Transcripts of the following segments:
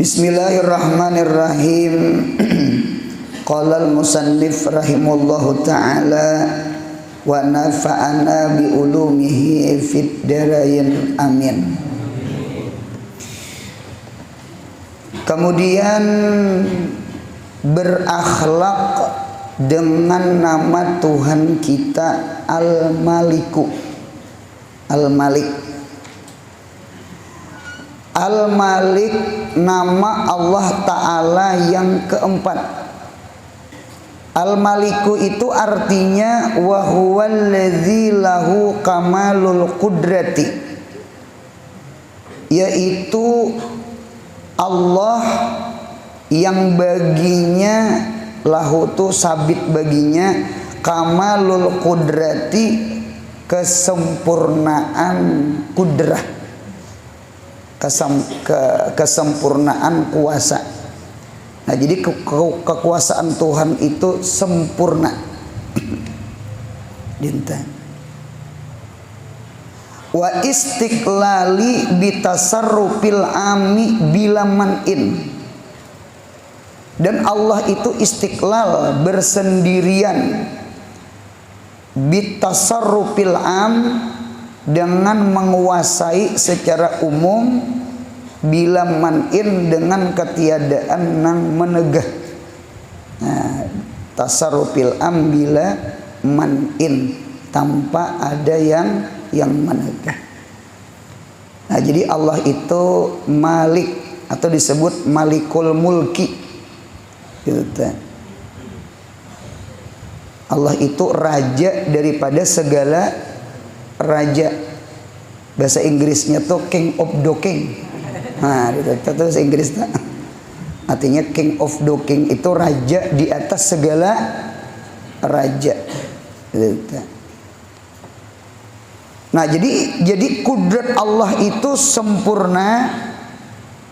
Bismillahirrahmanirrahim. Qala al-musannif rahimahullahu ta'ala wa nafa'ana bi ulumihi fid darain amin. Kemudian berakhlak dengan nama Tuhan kita Al-Maliku. Al-Malik. Al-Malik nama Allah Ta'ala yang keempat. Al-Maliku itu artinya wa huwallazi lahu kamalul qudrati, yaitu Allah yang baginya lahu tu sabit baginya kamalul qudrati, kesempurnaan kudrah, kesempurnaan kuasa. Nah, jadi kekuasaan Tuhan itu sempurna. Dinten. Wa istiqlali bitasarrufil ami bila man'in. Dan Allah itu istiqlal, bersendirian, bitasarrufil am, dengan menguasai secara umum, bila man'in, dengan ketiadaan nang menegah. Nah, tasarrufil am bila man'in, tanpa ada yang menegah. Nah, jadi Allah itu Malik atau disebut Malikul Mulki. Gitu. Allah itu raja daripada segala raja. Bahasa Inggrisnya tuh King of the King. Nah, itu bahasa Inggris tuh. Artinya King of the King itu raja di atas segala raja. Gitu. Nah, jadi kudrat Allah itu sempurna.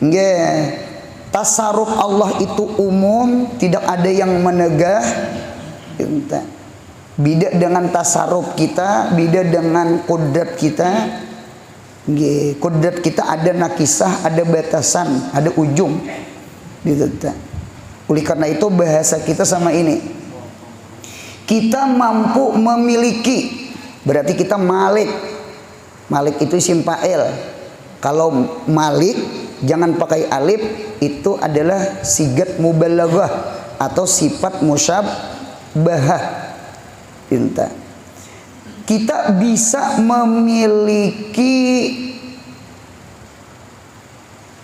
Nggih. Tasarruf Allah itu umum, tidak ada yang menegah. Gitu. Beda dengan tasarruf kita, beda dengan kudrat kita. Kudrat kita ada nakisah, ada batasan, ada ujung. Gitu. Oleh karena itu bahasa kita sama ini. Kita mampu memiliki, berarti kita malik. Malik itu isim fa'il. Kalau malik jangan pakai alif, itu adalah sigat mubalaghah atau sifat musyabbahah. Kita bisa memiliki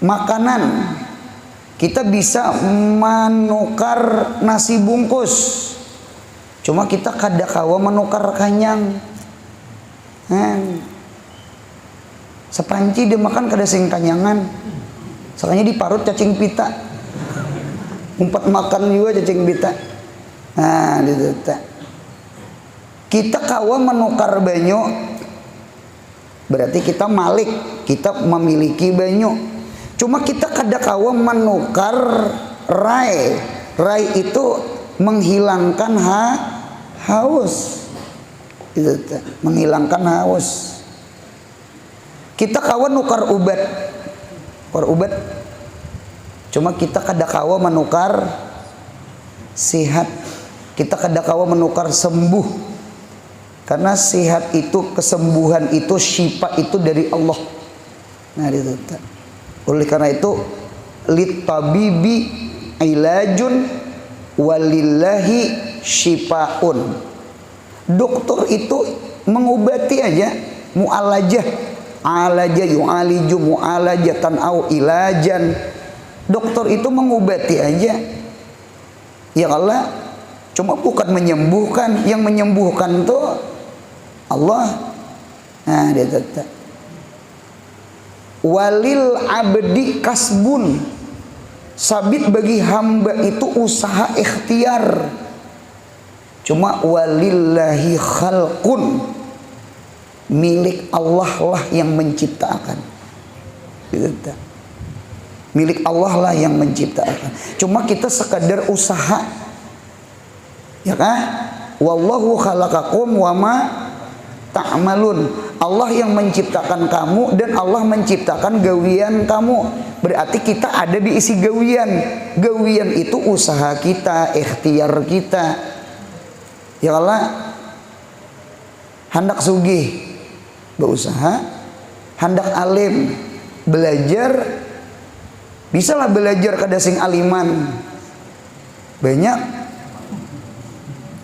makanan, kita bisa menukar nasi bungkus, cuma kita kadakawa menukar kanyang. Sepanci dia makan kada sing kanyangan, soalnya diparut cacing pita, umpat makan juga cacing pita. Nah, gitu. Kita kawa menukar banyu, berarti kita malik, kita memiliki banyu. Cuma kita kada kawa menukar rai. Rai itu menghilangkan haus. Gitu, menghilangkan haus. Kita kawa nukar ubat. Cuma kita kada kawa menukar sihat. Kita kada kawa menukar sembuh. Karena sihat itu, kesembuhan itu, syifa itu dari Allah. Nah, itu. Oleh karena itu, lit tabibi ilajun walillahi syifaun. Dokter itu mengobati aja, mu'alajah, alaja yu'aliju mu'alajatan au ilajan. Dokter itu mengobati aja. Ya Allah, cuma bukan menyembuhkan. Yang menyembuhkan tuh Allah. Nah, dia tetap walil abdi kasbun, sabit bagi hamba itu usaha ikhtiar. Cuma walillahi khalqun, milik Allah lah yang menciptakan. Gitu. Milik Allah lah yang menciptakan. Cuma kita sekadar usaha. Ya kan? Wallahu khalaqakum wa ma ta'malun. Allah yang menciptakan kamu dan Allah menciptakan gawian kamu. Berarti kita ada di isi gawian. Gawian itu usaha kita, ikhtiar kita. Ya Allah, hendak sugih berusaha, hendak alim belajar, bisalah belajar kada sing aliman banyak,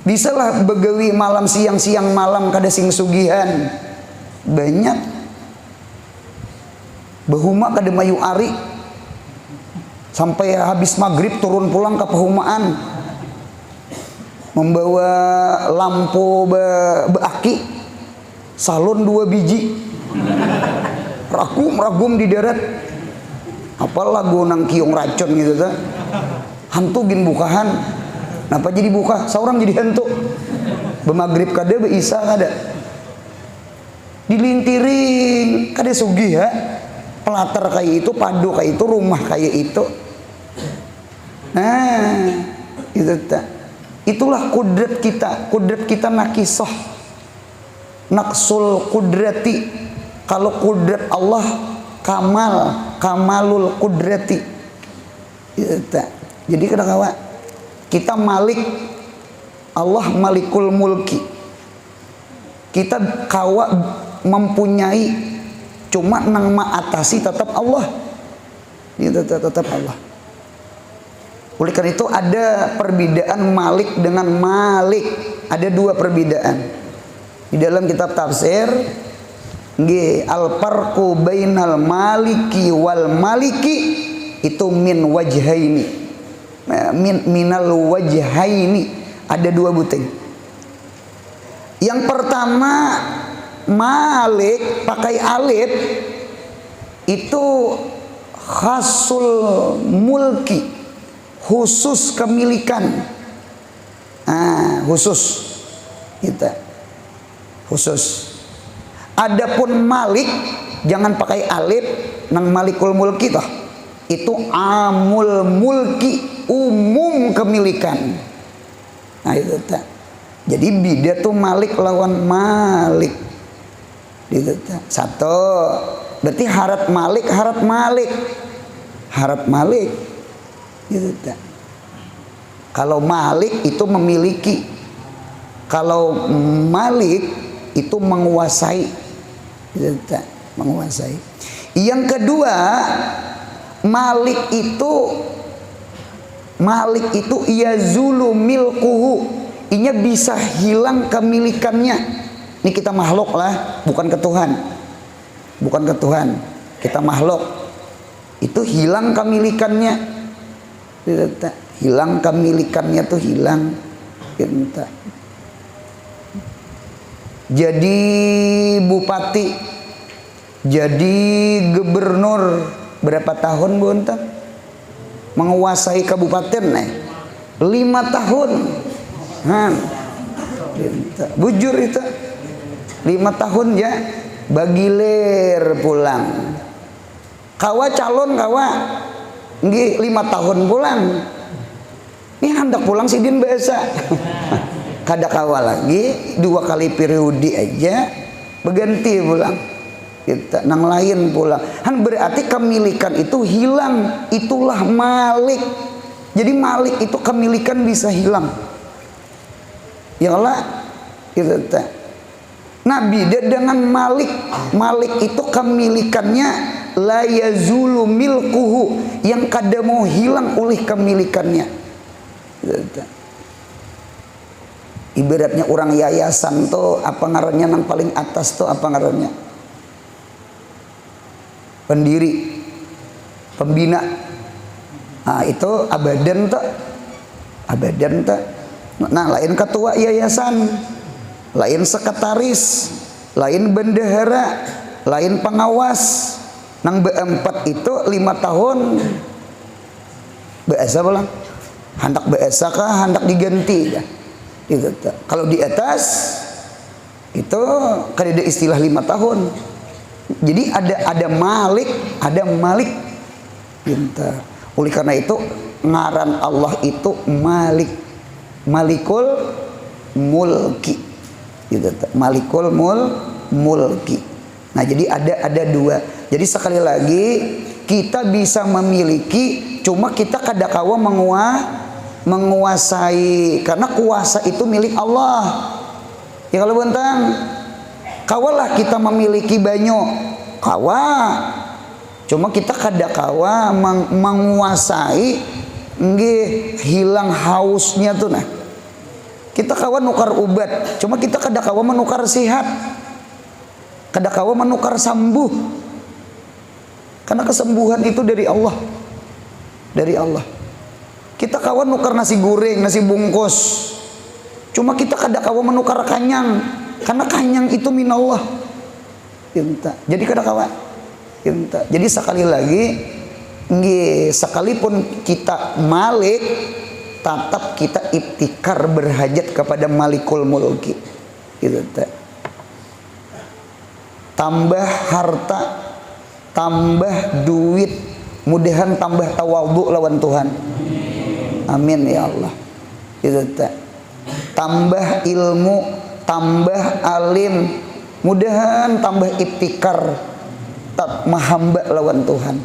bisalah begawi malam siang malam kada sing sugihan banyak, bahuma kada mayu ari sampai habis maghrib turun pulang ke pehumaan membawa lampu beaki salon 2 biji ragum di darat, apa lagu nang kiong racun gitu ta, hantu gin bukahan, napa jadi buka seorang jadi hantu, bemagrib kada beisa kada, dilintiring kada sugih ya, pelatar kayak itu, padu kayak itu, rumah kayak itu. Nah itu ta, itulah kudrat kita nakisoh, naksul kudrati. Kalau kudrat Allah kamalul kudrati. Jadi kadang-kadang kita malik, Allah malikul mulki. Kita kawa mempunyai, cuma nang maatasi tetap Allah. Tetap Allah. Oleh karena itu ada perbedaan malik dengan malik. Ada 2 perbedaan. Di dalam kitab tafsir al-farqu bainal maliki wal maliki itu min wajhaini, minal wajhaini, ada 2 buting. Yang pertama malik pakai alif itu khasul mulki, khusus kemilikan, khusus kita khusus. Adapun malik jangan pakai alif, nang malikul mulki toh. Itu amul mulki, umum kemilikan. Nah itu tak. Jadi beda tuh malik lawan malik. Itu tak. Satu. Berarti harap malik. Harap malik. Itu tak. Kalau malik itu memiliki. Kalau malik itu menguasai. Menguasai. Yang kedua, malik itu yazulu milkuhu, inya bisa hilang kemilikannya. Ini kita makhluk lah, bukan ke Tuhan, kita makhluk. Itu hilang kemilikannya. Hilang kemilikannya tuh hilang. Jadi bupati, jadi gubernur berapa tahun Bu Unta? Menguasai kabupaten 5 tahun. Bujur itu 5 tahun ya, bagilir pulang. Kawa calon kawa, nggih 5 tahun pulang. Ini hendak pulang sidin biasa. Kada kawa lagi 2 kali periode aja berganti pulang, kita nang lain pulang. Berarti kemilikan itu hilang, itulah malik. Jadi malik itu kemilikan bisa hilang. Ya Allah, itu tak. Nah beda dengan malik. Malik itu kemilikannya la yazulu milkuhu, yang kada mau hilang oleh kemilikannya. Itu tak. Ibaratnya orang yayasan tuh apa ngarannya nang paling atas tuh apa ngarannya? Pendiri, pembina. Nah itu abadan tuh. Nah lain ketua yayasan, lain sekretaris, lain bendahara, lain pengawas. Nang beempat itu 5 tahun beasa pulang. Hendak beasa kah, hendak diganti kah? Itu kalau di atas itu kan ada istilah 5 tahun. Jadi ada malik, pintar. Oleh karena itu ngaran Allah itu malik, malikul mulki. Gitu. Malikul mulki. Nah, jadi ada dua. Jadi sekali lagi kita bisa memiliki, cuma kita kadakawa menguasai, karena kuasa itu milik Allah. Ya kalau bentang, kawalah kita memiliki banyak, kawa. Cuma kita kadakawa menguasai, nggih hilang hausnya tuh nah. Kita kawan nukar ubat, cuma kita kadakawa menukar sihat, kadakawa menukar sembuh. Karena kesembuhan itu dari Allah, dari Allah. Kita kawan nukar nasi goreng, nasi bungkus, cuma kita kadakawa menukar kanyang, karena kanyang itu minallah. Jadi kadakawa. Jadi sekali lagi, sekalipun kita malik, tetap kita ibtikar berhajat kepada Malikul Mulki. Gitu. Tambah harta, tambah duit, mudahan tambah tawadhu lawan Tuhan. Amin ya Allah. Gitu. Tambah ilmu, tambah alim, mudahan tambah ibtikar, mahamba lawan Tuhan.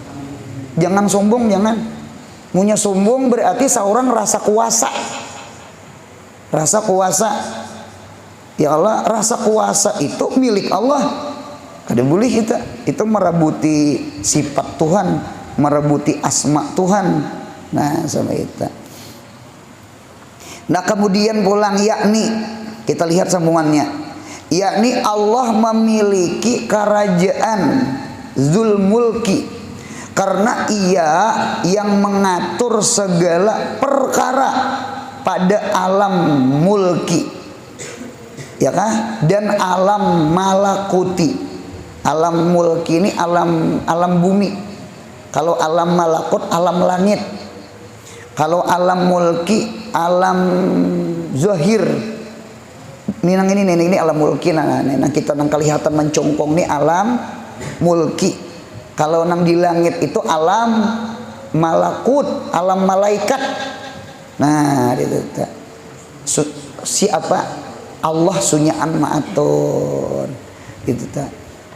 Jangan sombong, jangan. Punya sombong berarti seorang rasa kuasa. Rasa kuasa. Ya Allah, rasa kuasa itu milik Allah. Kadang boleh kita itu merabuti sifat Tuhan, merabuti asma Tuhan. Nah, sama itu. Nah, kemudian pulang yakni kita lihat sambungannya. Yakni Allah memiliki kerajaan Dzul Mulki. Karena ia yang mengatur segala perkara pada alam mulki, ya kah? Dan alam malakuti. Alam mulki ini alam bumi. Kalau alam malakut alam langit. Kalau alam mulki alam zahir. Ini alam mulki. Nah kita nang kelihatan mencongkong ini alam mulki. Kalau nang di langit itu alam malakut, alam malaikat. Nah, itu siapa? Allah sunyaan maatur. Gitu ta.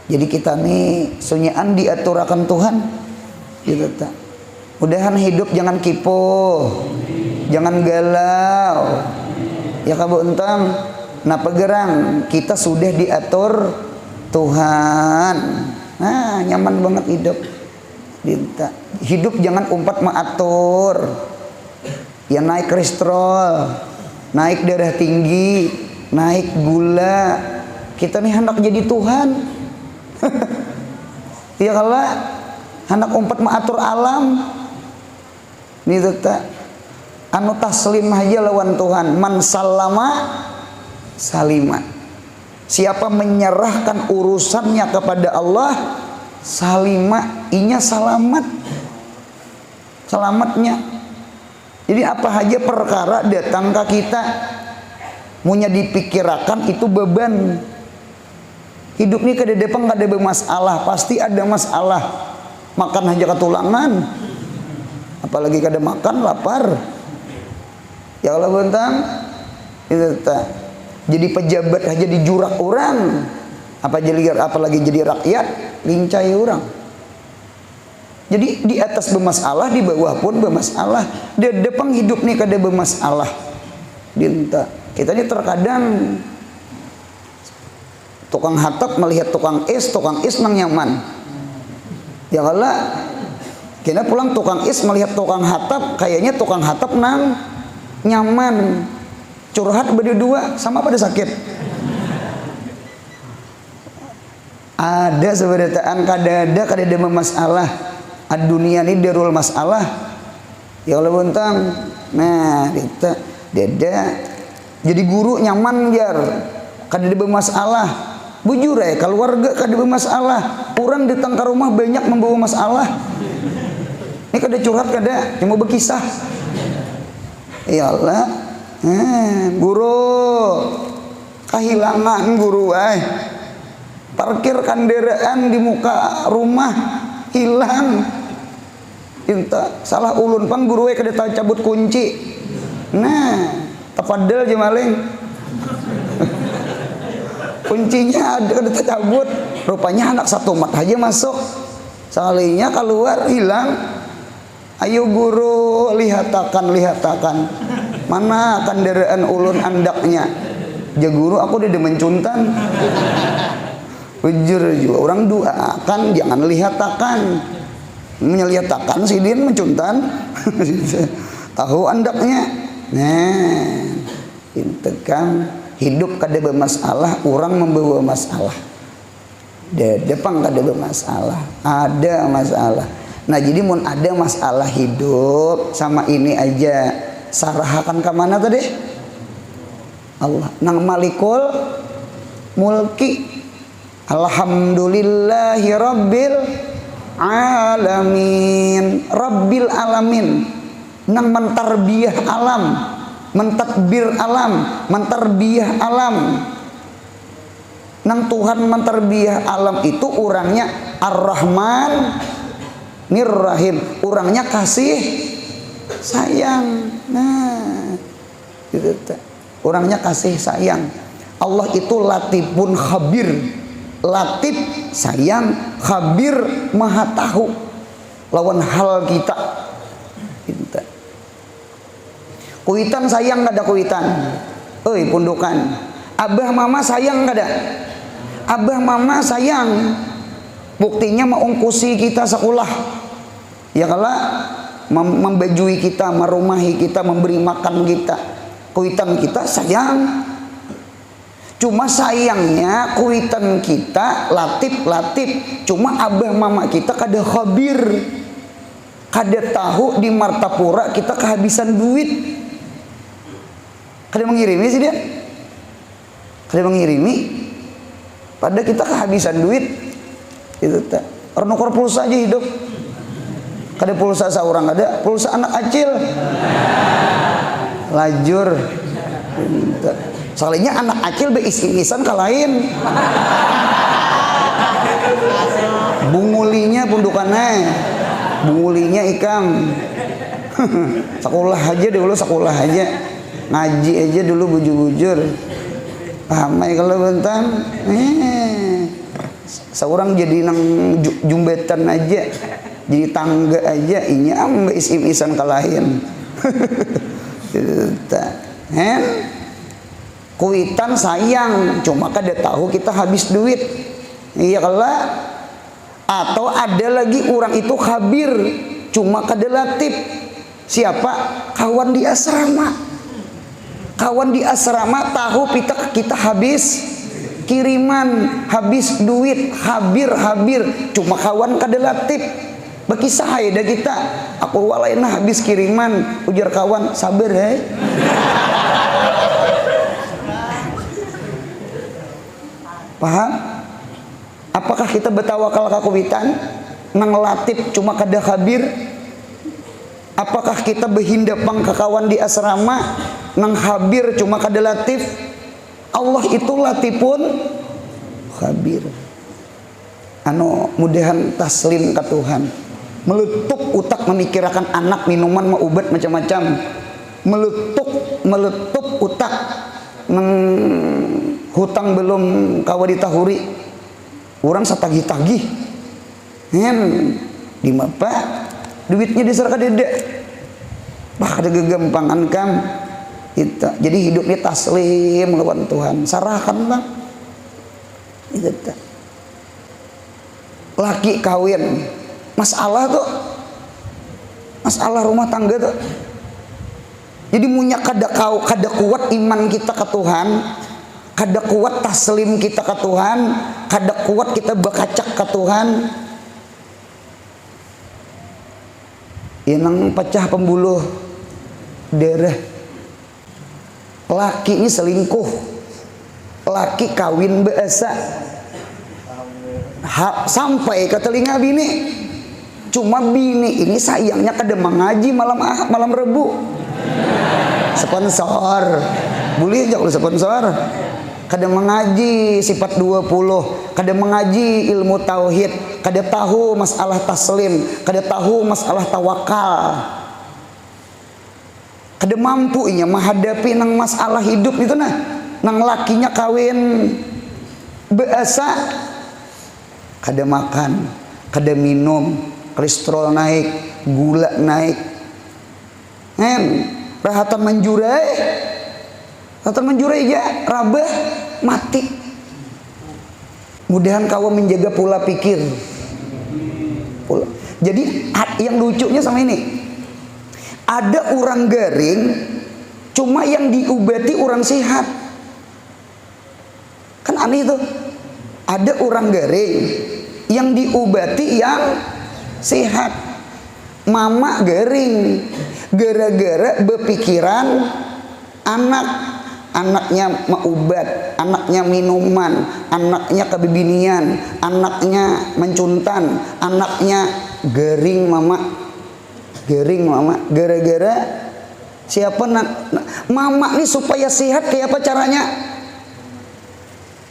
Jadi kita nih sunyaan diaturakan Tuhan. Gitu ta. Mudahan hidup jangan kipo, jangan galau. Ya kabu entang, napa gerang kita sudah diatur Tuhan. Nah, nyaman banget hidup. Hidup jangan umpat mengatur. Ya naik kolesterol, naik darah tinggi, naik gula. Kita nih hendak jadi Tuhan. Ya kalau hendak umpat mengatur alam. Nih tak anu taslim aja lawan Tuhan. Man salama salima. Siapa menyerahkan urusannya kepada Allah, salimah, inya selamat. Selamatnya. Jadi apa aja perkara datang ke kita, munya dipikirakan itu beban. Hidup ini kada depan kada bermasalah, pasti ada masalah. Makan aja ketulangan. Apalagi kada makan lapar. Ya Allah bentang, itu tak. Jadi pejabat aja dijurak orang, apalagi jadi rakyat lincai orang. Jadi di atas bermasalah, di bawah pun bermasalah. Di depan hidup nih kada bermasalah. Dinta kita ini terkadang tukang hatap melihat tukang is nang nyaman. Ya kalau kita pulang tukang is melihat tukang hatap, kayaknya tukang hatap nang nyaman. Curhat berdua sama pada sakit. Ada seberataan kada masalah. Dunia ini darul masalah. Ya Allah bentang. Nah, kita deda. Jadi guru nyaman jar. Kada masalah. Bujur keluarga kada masalah. Orang datang ke rumah banyak membawa masalah. Ini kada curhat kada, cuma berkisah. Ya Allah. Guru kehilangan guru parkir kendaraan di muka rumah hilang. Inta salah ulun pang guru kada tahu cabut kunci. Nah, tafadhal je maling. kuncinya ada cabut. Rupanya anak satu mat aja masuk. Sekalinya keluar hilang. Ayo guru lihatakan. Mana kendaraan ulun andaknya? Ja guru aku udah mencuntan. Ujur juga orang doakan jangan lihatakan. Menyeliatakan si din mencuntan. Tahu andaknya. Nah, intekan hidup kada bermasalah, orang membawa masalah. Depan kada bermasalah, ada masalah. Nah jadi mun ada masalah hidup sama ini aja, sarahakan ke mana tadi? Allah. Nang Malikul Mulki. Alhamdulillahi Rabbil Alamin. Rabbil Alamin. Nang mentarbiyah alam, mentadbir alam, mentarbiyah alam. Nang Tuhan mentarbiyah alam itu orangnya Ar-Rahman Nir-Rahim, orangnya kasih sayang. Nah, gitu. Orangnya kasih sayang. Allah itu latifun khabir. Latif sayang, khabir maha tahu lawan hal kita. Kita. Kuitan sayang kada kuitan. Euy pundukan. Abah mama sayang kada? Abah mama sayang. Buktinya mengungkusi kita sekolah. Ya kala membajui kita, merumahi kita, memberi makan kita. Kuitan kita sayang. Cuma sayangnya kuitan kita latif. Cuma abah mama kita kada khabir. Kada tahu di Martapura kita kehabisan duit. Kada mengirimi sih dia. Kada mengirimi. Pada kita kehabisan duit. Itu tak. Orang nukar pulsa aja hidup. Kada pulsa seorang ada, pulsa anak kecil. Lajur. Soalnya anak kecil beis-isan ke lain. Bungulinya pundukannya. Bungulinya ikam. Sekolah aja dulu, sekolah aja. Ngaji aja dulu bujur-bujur. Pamai kalau bentan. Seorang jadi nang jumbetan aja. Jadi tangga aja. Inya ambe isim-isan ke lain. Kuitan sayang. Cuma kada tahu kita habis duit. Iya kala. Atau ada lagi orang itu khabir, cuma kada latif. Siapa? Kawan di asrama. Kawan di asrama tahu kita habis kiriman, habis duit, habir. Cuma kawan kada latif. Bagi saya dah kita. Aku walaina habis kiriman, ujar kawan, sabar Paham? Apakah kita bertawakal kakuwitan nang latif cuma kada khabir? Apakah kita berhindapang ke kawan di asrama nang khabir cuma kada latif? Allah itu latifun khabir. Mudahan taslim ke Tuhan. Meletup utak memikirkan anak, minuman, obat macam-macam. Meletup utak nang hutang belum kawa ditahuri. Orang satagih-tagih. Di mapa duitnya diserah dede. Bah ada gegampangan kam. Itu. Jadi hidupnya taslim lawan Tuhan. Sarahkan bang. Itu. Laki kawin. Masalah tuh. Masalah rumah tangga tuh. Jadi munya kada kuat iman kita ke Tuhan. Kada kuat taslim kita ke Tuhan, kada kuat kita bekacak ke Tuhan. Yang pecah pembuluh darah. Laki ini selingkuh. Laki kawin biasa. Sampai ke telinga bini. Cuma bini ini sayangnya kada mengaji malam Rebu. Sponsor. Boleh aja kalau sponsor. Kada mengaji sifat 20, kada mengaji ilmu tauhid, kada tahu masalah taslim, kada tahu masalah tawakal. Kada mampu inya menghadapi nang masalah hidup itu nang lakinya kawin Biasa kada makan, kada minum, kolesterol naik, gula naik. Rahatan menjurai ya rabah mati. Mudahan kau menjaga pola pikir. Jadi yang lucunya sama ini, ada orang garing, cuma yang diobati orang sehat. Kan aneh itu. Ada orang garing, yang diobati yang sehat. Mama garing, gara-gara berpikiran anaknya maubat, anaknya minuman, anaknya kebibinian, anaknya mencuntan, anaknya garing mama, gara-gara siapa mama nih supaya sehat kayak apa caranya?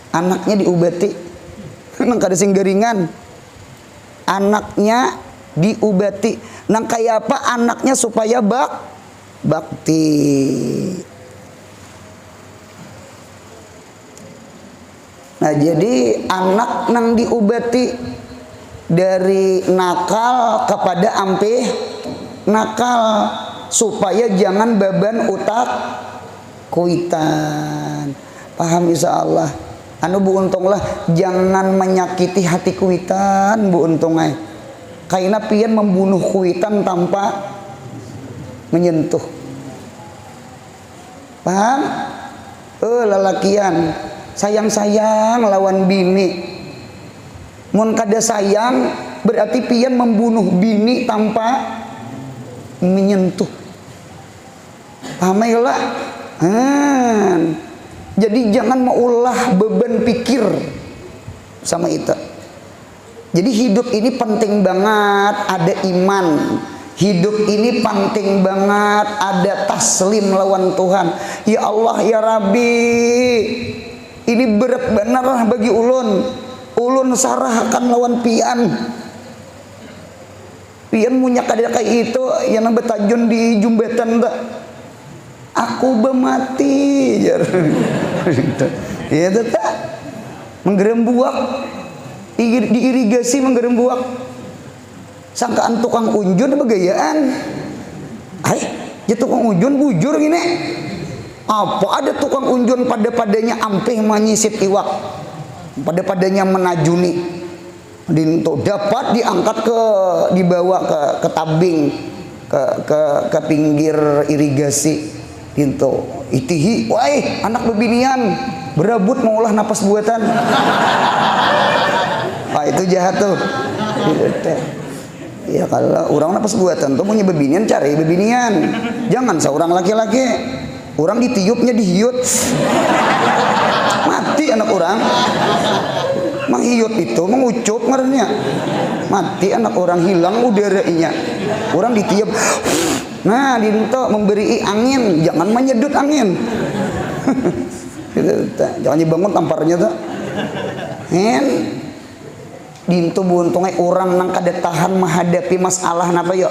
Anaknya diobati, nang kada sing garingan, anaknya diobati, nang kayak apa anaknya supaya bakti. Nah jadi anak nang diobati dari nakal kepada ampih nakal, supaya jangan beban utak kuitan. Paham insyaallah. Anu Bu Untung lah, jangan menyakiti hati kuitan Bu Untung ay. Kaina pian membunuh kuitan tanpa menyentuh. Paham? Lalakian sayang-sayang lawan bini. Mun kada sayang berarti pian membunuh bini tanpa menyentuh. Paham ya lah? Jadi jangan maulah beban pikir sama itu. Jadi hidup ini penting banget ada iman. Hidup ini penting banget ada taslim lawan Tuhan. Ya Allah ya Rabbi, ini berat benar bagi ulun. Ulun sarahkan lawan pian. Pian munyak kada kayak itu yang betajun di jumbatan tak. Aku bemati jar. Ya tetap menggerembuak, diirigasi menggerembuak. Sangkaan tukang unjun begayaan. Ya tukang unjun bujur gini. Apa ada tukang unjun pada-padanya ampih menyisit iwak, pada-padanya menajuni. Dinto dapat diangkat dibawa ke tabing, ke pinggir irigasi. Dinto itihi, wah anak bebinian berebut mengolah napas buatan. Itu jahat tuh. Ya kalau orang napas buatan tuh punya bebinian, cari bebinian. Jangan seorang laki-laki, orang ditiupnya dihiut, mati anak orang. Menghiut itu mengucup ngarannya, mati anak orang, hilang udaranya. Orang ditiup. Nah, dinto memberi angin, jangan menyedut angin. Jangan dibangun tamparnya tuh. Dinto buntungnya orang nang kada tahan menghadapi masalah napa yuk?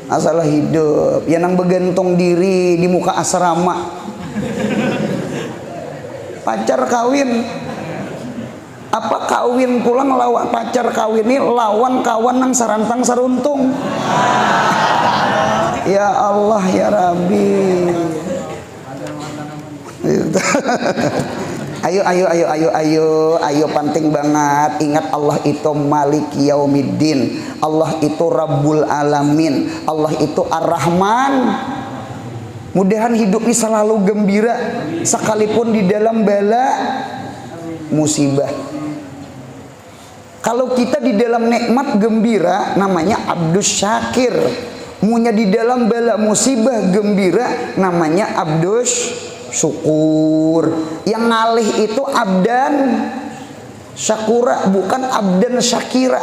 Masalah hidup, ya nang bergantung diri di muka asrama. Pacar kawin, apa kawin pulang lawan pacar kawin ini lawan kawan nang sarantang saruntung. Ya Allah ya Rabbi. Ayo penting banget ingat Allah itu Malik Yaumiddin, Allah itu Rabbul Alamin, Allah itu Ar-Rahman. Mudahan hidup ini selalu gembira sekalipun di dalam bala musibah. Kalau kita di dalam nikmat gembira namanya Abdus Syakir. Munya di dalam bala musibah gembira namanya Abdus Syukur. Yang ngalih itu abdan syakura, bukan abdan syakira.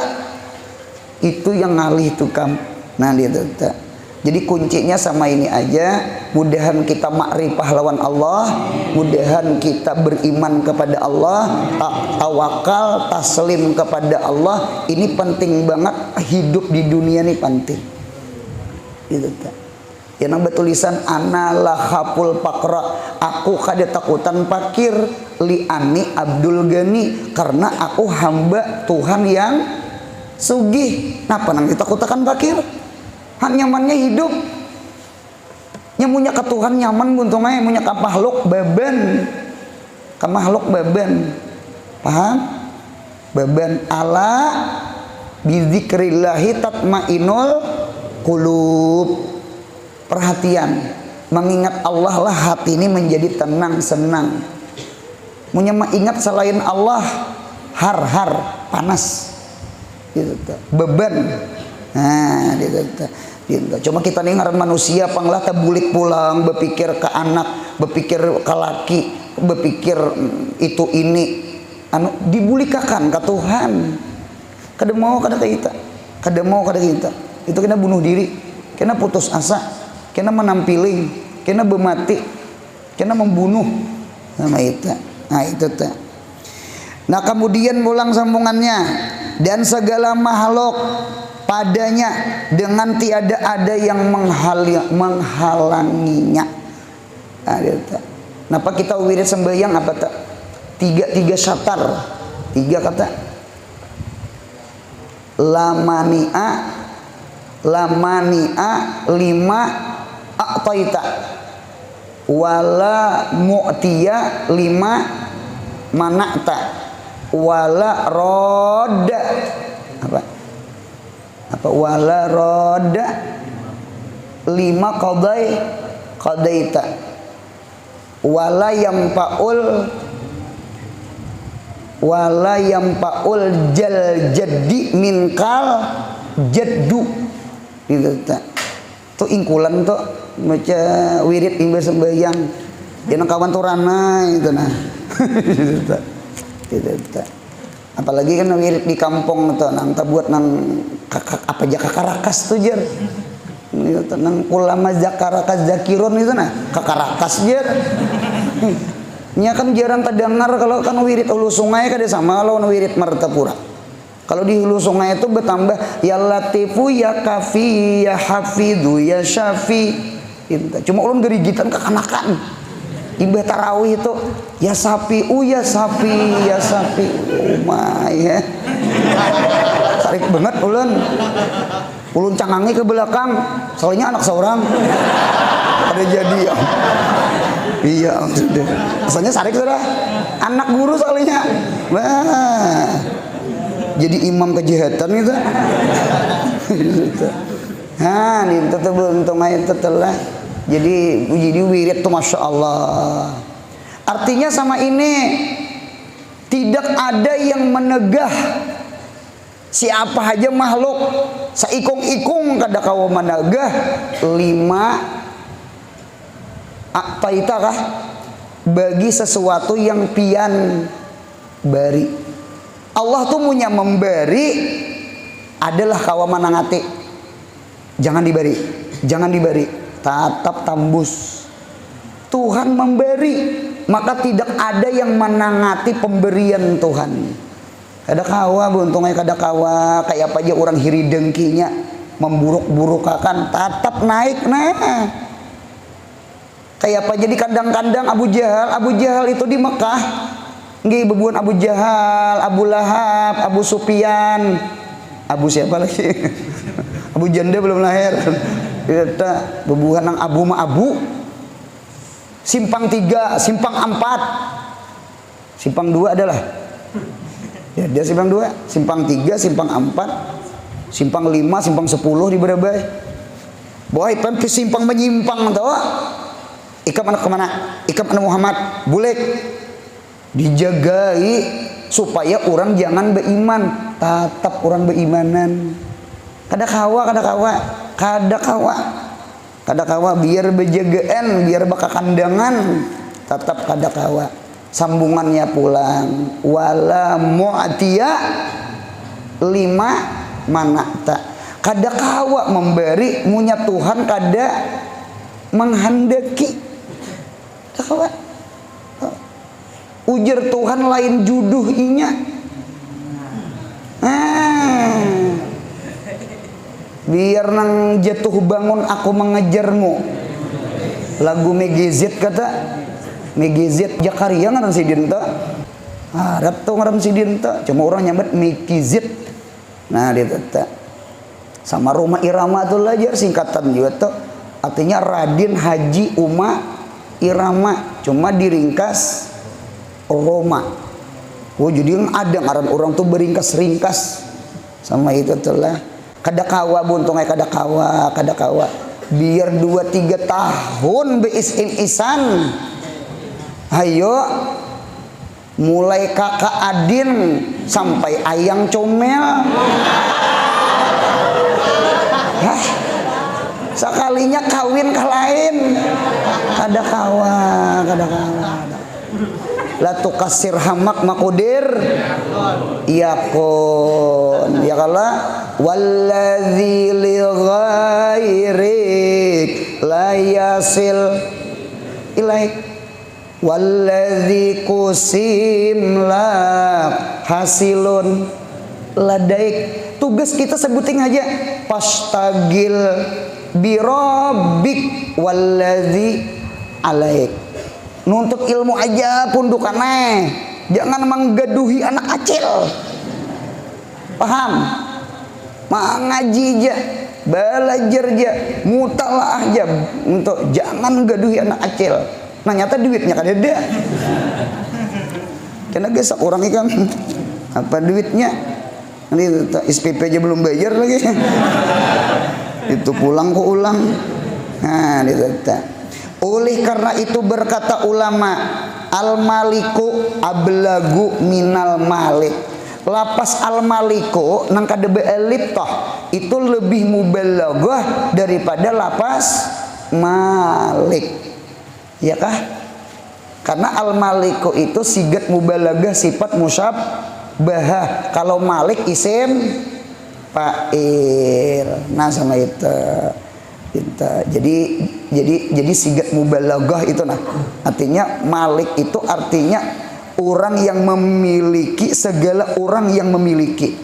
Itu yang ngalih itu kam. Nah dia tuh. Jadi kuncinya sama ini aja. Mudahan kita makrifah lawan Allah, mudahan kita beriman kepada Allah, tawakal, taslim kepada Allah. Ini penting banget, hidup di dunia ini penting. Gitu kan. Yang nambah tulisan ana lahapul pakra, aku kada takutan pakir, li'ani Abdul Ghani, karena aku hamba Tuhan yang sugih. Napa nang ditakutakan fakir? Han nyamannya hidup. Nyamunya ke Tuhan nyaman buntung ae, munya ka makhluk beban. Ka makhluk beban. Paham? Beban. Ala bizikrillahi tatmainul qulub. Perhatian, mengingat Allah lah hati ini menjadi tenang, senang. Munya ingat selain Allah, har panas. Gitu. Beban. Nah, gitu. Cuma kita nih ngaran manusia panglah tabulik pulang, berpikir ke anak, berpikir ke laki, berpikir itu ini anu dibulikakan ke Tuhan. Kada mau kada kita. Kada mau kada kita. Itu kena bunuh diri, kena putus asa, kena menampiling, kena bermati, kena membunuh sama itu. Nah itu teh. Nah kemudian mulang sambungannya, dan segala makhluk padanya dengan tiada ada yang menghalanginya. Nah, kenapa kita wirid sembahyang apa tak? Tiga syatar, tiga kata. Lamania lima a'taita wala mu'tiya lima mana'ta wala roda apa wala roda lima qadaita wala yampa'ul jaddi minkal jaddu gitu tak tuh ingkulan tuh maca wirid imba sembahyang yang kawan turana itu nah gitu tak apalagi kan wirid di kampung tuh nang buat nang apa jakarakas tuh jer gitu nang ulama jakarakas zakirun itu nah kakarakas jer nya kan jarang terdengar kalau kan wirid hulu sungai kada sama kalau wirid Martapura. Kalau di hulu sungai itu bertambah ya latifu ya kafi ya hafidhu ya syafi. Cuma ulun gerigitan kekanakan. Imbah tarawih itu ya sapi ya sapi ya sapi. Oh my ya. Tarik banget ulun. Ulun cangangi ke belakang. Soalnya anak seorang. Ada jadi ya. Iya sudah. Asalnya sarik sudah. Anak guru soalnya. Wah. Jadi imam kejahatan itu. Nah, ini tetap untung aja telah. Jadi wirid tuh masya Allah. Artinya sama ini tidak ada yang menegah siapa aja makhluk saikung-ikung kada kawa menegah lima aktaita kah bagi sesuatu yang pian bari. Allah tuh punya memberi adalah kawa manangati. Jangan diberi, tatap tambus. Tuhan memberi, maka tidak ada yang menangati pemberian Tuhan. Kada kawa buntungnya kada kawa kayak apa aja orang hiri dengkinya memburuk-burukakan tatap naik nah. Kayak apa jadi kandang-kandang Abu Jahal itu di Mekah. Nggih bebuan Abu Jahal, Abu Lahab, Abu Sufyan, Abu siapa lagi? Abu Janda belum lahir. Kita bebuan nang Abu ma Abu. Simpang 3, simpang 4. Simpang 2 adalah. Ya, dia simpang 2, simpang 3, simpang 4, simpang 5, simpang 10 di Brebes. Boy, pan simpang menyimpang tahu? Ikam anak kemana? Ikam anak Muhammad, bulek. Dijagai supaya orang jangan beriman, tetap orang berimanan. Kada kawa biar bejagaan, biar baka kandangan, tetap kada kawa. Sambungannya pulang wala mu'tiya lima manakta. Kada kawa memberi munya Tuhan kada menghendaki. Kada kawa. Ujar Tuhan lain juduh inya. Biar nang jatuh bangun aku mengejarmu. Lagu Megizit kata Megizit Jakaria ngaran si dinta. Harap tuh ngaran si dinta. Cuma orang nyambet Megizit. Nah dia teh. Sama Roma Irama tuh belajar singkatan juga tuh. Artinya Raden Haji Uma Irama. Cuma diringkas Roma. Oh jadi ada ngaran orang tuh beringkas-ringkas. Sama itu tuh lah. Kadakawa buntungnya kadakawa. Biar 2-3 tahun beisin-isan. Ayo mulai kakak Adin sampai ayang comel. Hah? Sekalinya kawin ke lain. Kadakawa. La tukasir hamak makudir yakun ya kala walladzi li ghairik la yasil ilaik walladzi kusim la hasilun ladaik. Tugas kita sebutin aja pastagil birobik walladzi alaik. Nuntut ilmu aja pundukannya, jangan menggaduhi anak kecil. Paham? Ngaji aja, belajar aja, mutalaah aja, untuk jangan gaduhi anak kecil. Nah nyata duitnya kan ada. Karena guys orang ikan apa duitnya? Ini SPP aja belum bayar lagi. Itu pulang kok ulang. Nah itu. Oleh karena itu berkata ulama, al-maliku ablagu minal malik. Lapas al-maliku nang kadebe elip toh itu lebih mubalaghah daripada lapas malik. Ya kah? Karena al-maliku itu sigat mubalaghah sifat musyabbahah. Kalau malik isim fa'il. Nah sama itu. Jadi sigat mubalaghah itu nah artinya malik itu artinya orang yang memiliki segala orang yang memiliki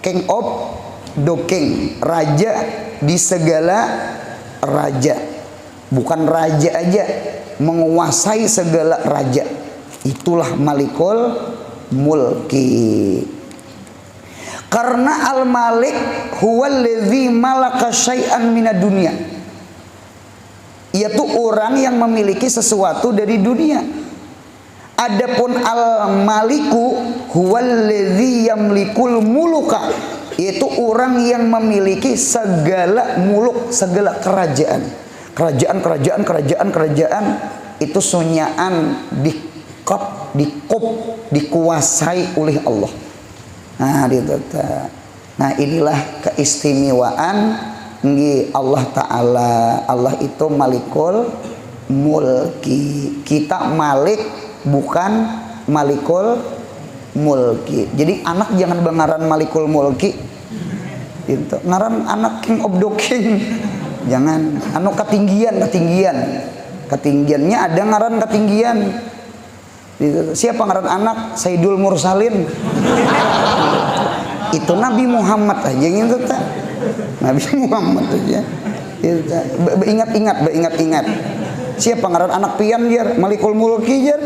king of doking raja di segala raja, bukan raja aja, menguasai segala raja, itulah malikul mulki. Karena al-malik huwallazi malaka syai'an minad dunya. Yaitu orang yang memiliki sesuatu dari dunia. Adapun al-maliku huwallazi yamlikul muluka, yaitu orang yang memiliki segala muluk, segala kerajaan. Kerajaan itu sunyaan dikuasai oleh Allah. Nah inilah keistimewaan Allah Ta'ala. Allah itu malikul mulki. Kita malik bukan malikul mulki. Jadi anak jangan bengaran malikul mulki gitu. Ngaran anak king of the king. Jangan anu ketinggiannya ada ngaran ketinggian. Siapa ngaran anak? Sayyidul Mursalin. Itu Nabi Muhammad aja gitu ta. Nabi Muhammad aja. Ingat. Siapa ngaran anak pian jar? Malikul Mulki jar.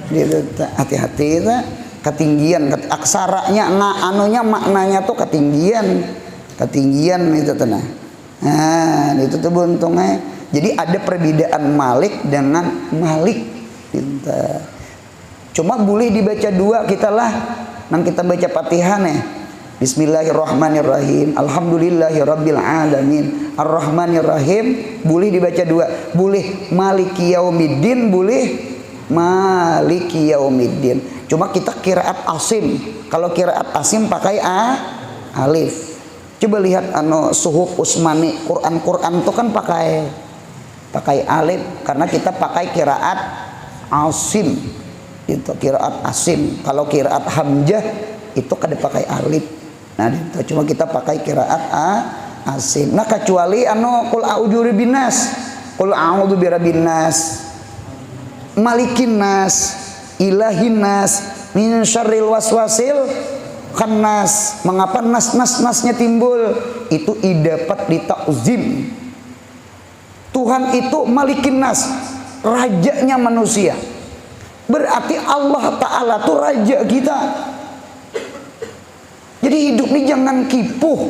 Gitu ta. Hati-hati ta. Ketinggian aksaranya anunya maknanya tuh ketinggian itu ta. Nah, itu tuh buntungnya. Jadi ada perbedaan malik dengan malik. Gitu. Cuma boleh dibaca dua kita lah. Nang kita baca Fatihah nih. Bismillahirrahmanirrahim. Alhamdulillahirabbil alamin. Arrahmanirrahim boleh dibaca dua. Boleh Maliki Yaumiddin, boleh Maliki Yaumiddin. Cuma kita qiraat Asim. Kalau qiraat Asim pakai alif. Coba lihat suhuf Utsmani, Quran itu kan pakai alif karena kita pakai qiraat Asim. Itu qiraat Asim. Kalau qiraat Hamzah itu kada pakai alif. Nah, itu cuma kita pakai qiraat Asim. Nah, kecuali qul a'udzu birabbinas, qul a'udzu birabbin nas, malikin nas, ilahin nas, min syarril waswasil khannas. Mengapa nasnya timbul? Itu idapat ditakzim. Tuhan itu malikin nas. rajanya manusia. Berarti Allah Ta'ala tuh raja kita. Jadi hidup ini jangan kipuh,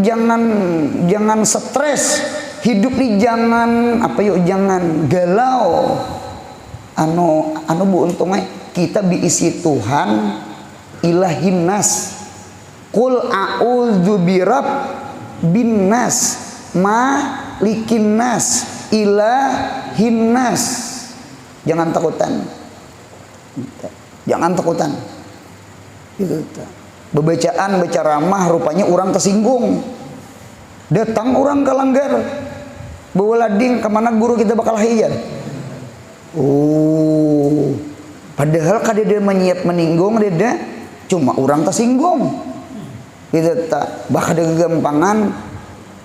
jangan stres. Hidup ini jangan jangan galau. Anu bu untungnya kita biisi Tuhan ilahin nas. Qul a'udzu birabbin nas, malikin nas, ilahin nas. Jangan takutan. Jangan takutan. Itu bebacaan baca ramah rupanya orang tersinggung. Datang orang ke langgar. Bawa lading kemana guru kita bakal hiyan. Oh, padahal kadeda menyiap meninggung deda cuma orang tersinggung. Itu tak bakal gampangan.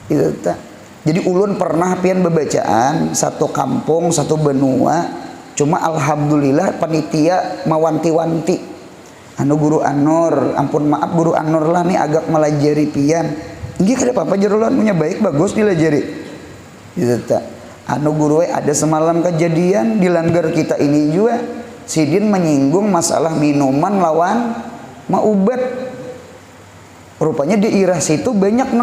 Itu tak. Jadi ulun pernah pian bebacaan satu kampung satu benua. Cuma alhamdulillah panitia mawanti-wanti. Anu guru Anur, ampun maaf guru Anur lah nih agak melajari pian. Nggih kada apa-apa jerolan punya baik bagus dilajari. Gitu tak. Anu guru ada semalam kejadian di langgar kita ini juga Sidin menyinggung masalah minuman lawan maubat. Rupanya di irah situ banyak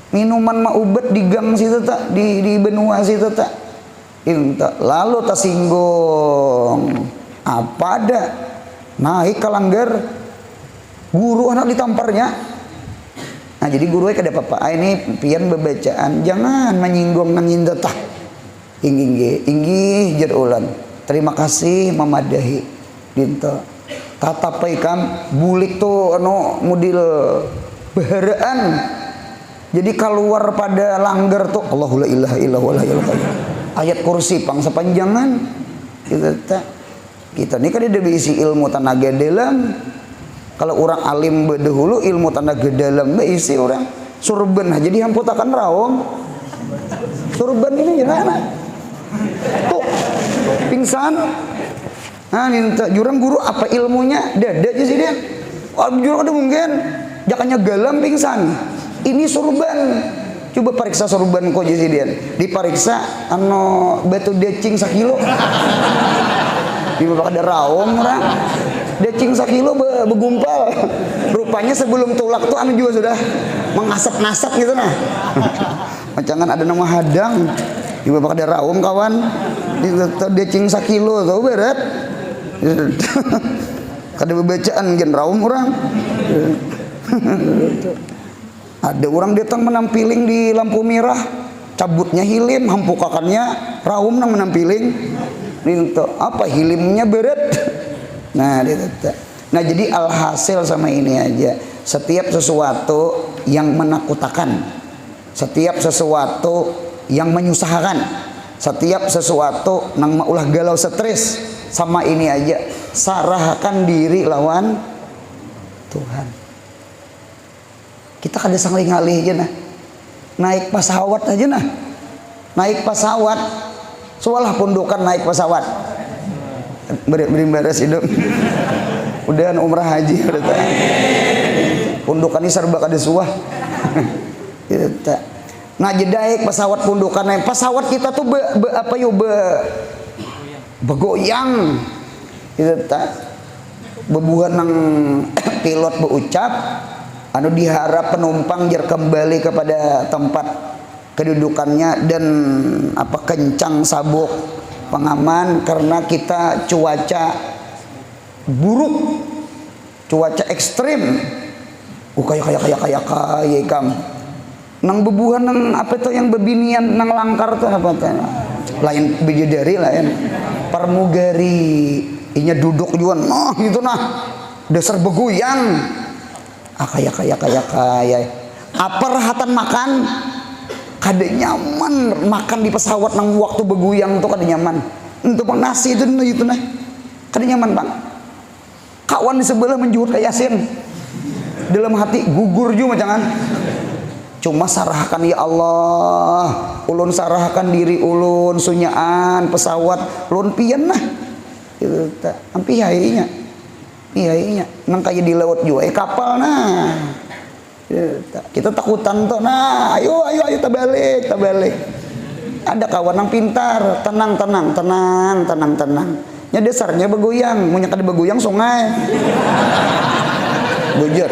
minuman maubat di gang situ tak, di benua situ tak. Lalu tersinggung. Apa ada? Naik ke langgar guru anak ditamparnya. Nah jadi guru kada apa-apa ini pian bebacaan jangan menyinggung nangin tah inggi jer ulan terima kasih memadahi dinto tatapai kam bulik tuh anu mudil baharaan jadi keluar pada langgar tuh Allahu la ilaha illallah wala ilaha ayat kursi pang sepanjangan kita ini kan ada berisi ilmu tenaga dalam. Kalau orang alim berdahulu ilmu tenaga dalam berisi orang surban jadi hamputakan rawong surban ini gimana tuh pingsan. Nah minta jurang guru apa ilmunya dada aja sih dia jurang ada mungkin jakannya galam pingsan ini surban. Coba periksa surban kok jadi dia diperiksa anu batu decing 1 kilo. Di bawah ada rawong orang decing 1 kilo begumpal rupanya sebelum tulak tuh anu juga sudah mengasap-nasap gitu nah macangan ada nama hadang di bawah ada rawong kawan decing 1 kilo tau berat kada bebacaan gen rawong orang ada orang datang menampiling di lampu merah cabutnya hilim hampukakannya rawong nang menampiling itu apa hilimnya berat. Nah jadi alhasil sama ini aja setiap sesuatu yang menakutkan, setiap sesuatu yang menyusahkan, setiap sesuatu nang maulah galau stres sama ini aja sarahkan diri lawan Tuhan. Kita kada sangling-alih aja nah naik pesawat aja nah naik pesawat soalah pundukan naik pesawat berimbaras hidup udah umrah haji udah pundukan ini serba kada suah nah jedaik pesawat pundukan naik pesawat kita tuh begoyang gitu bebuhan nang pilot berucap anu diharap penumpang jar kembali kepada tempat kedudukannya dan kencang sabuk pengaman karena kita cuaca buruk cuaca ekstrim kayak kam nang bebuhan nang apa itu yang bebinian nang langkar tuh apa tuh lain bidadari lain parmugari inya duduk juga nah gitu nah dasar beguyang kayak apa rahatan makan kada nyaman makan di pesawat nang waktu beguyang tuh kada nyaman untuk nasi itu nah kada nyaman bang kawan di sebelah menjuhur kayak Yasin dalam hati gugur juga jangan cuma sarahkan ya Allah ulun sarahkan diri ulun sunyaan pesawat ulun pian nah itu ampi hainya nang kayak di laut juga kapal nah kita takutan tuh nah ayo kita balik ada kawan yang pintar, tenang. Nya dasarnya begoyang, mun kada begoyang sungai. Bujur.